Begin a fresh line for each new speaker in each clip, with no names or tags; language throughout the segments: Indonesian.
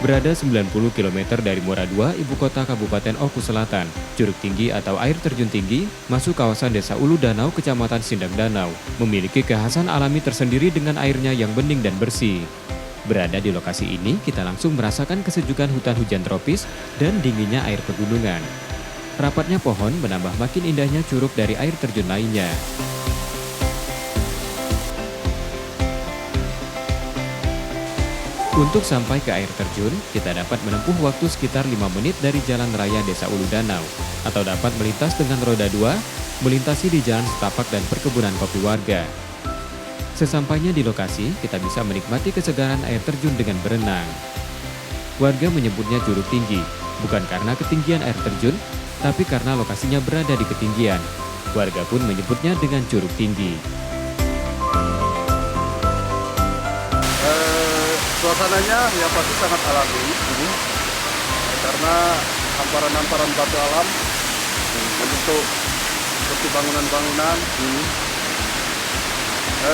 Berada 90 km dari Muara II, ibu kota Kabupaten Oku Selatan, Curug Tinggi atau air terjun tinggi masuk kawasan Desa Ulu Danau, Kecamatan Sindang Danau, memiliki kekhasan alami tersendiri dengan airnya yang bening dan bersih. Berada di lokasi ini, kita langsung merasakan kesejukan hutan hujan tropis dan dinginnya air pegunungan. Rapatnya pohon menambah makin indahnya curug dari air terjun lainnya. Untuk sampai ke air terjun, kita dapat menempuh waktu sekitar 5 menit dari jalan raya Desa Ulu Danau, atau dapat melintas dengan roda 2, melintasi di jalan setapak dan perkebunan kopi warga. Sesampainya di lokasi, kita bisa menikmati kesegaran air terjun dengan berenang. Warga menyebutnya Curug Tinggi, bukan karena ketinggian air terjun, tapi karena lokasinya berada di ketinggian. Warga pun menyebutnya dengan Curug Tinggi.
Suasananya ya pasti sangat alami, karena hamparan-hamparan batu alam membentuk seperti bangunan-bangunan.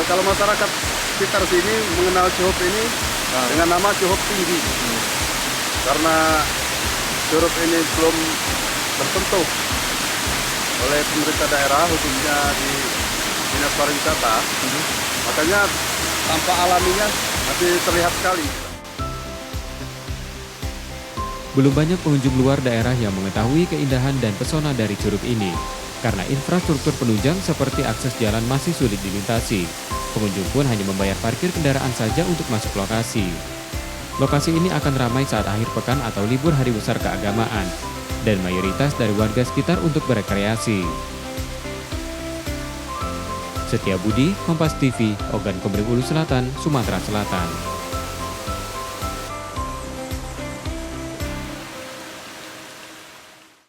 Kalau masyarakat sekitar sini mengenal Cuhop ini dengan nama Cuhop Tinggi, karena curug ini belum tersentuh oleh pemerintah daerah, khususnya di Dinas Pariwisata, makanya tampak alaminya masih terlihat sekali.
Belum banyak pengunjung luar daerah yang mengetahui keindahan dan pesona dari curug ini. Karena infrastruktur penunjang seperti akses jalan masih sulit dilintasi. Pengunjung pun hanya membayar parkir kendaraan saja untuk masuk lokasi. Lokasi ini akan ramai saat akhir pekan atau libur hari besar keagamaan. Dan mayoritas dari warga sekitar untuk berekreasi. Setia Budi, Kompas TV, Ogan Komering Ulu Selatan, Sumatera Selatan.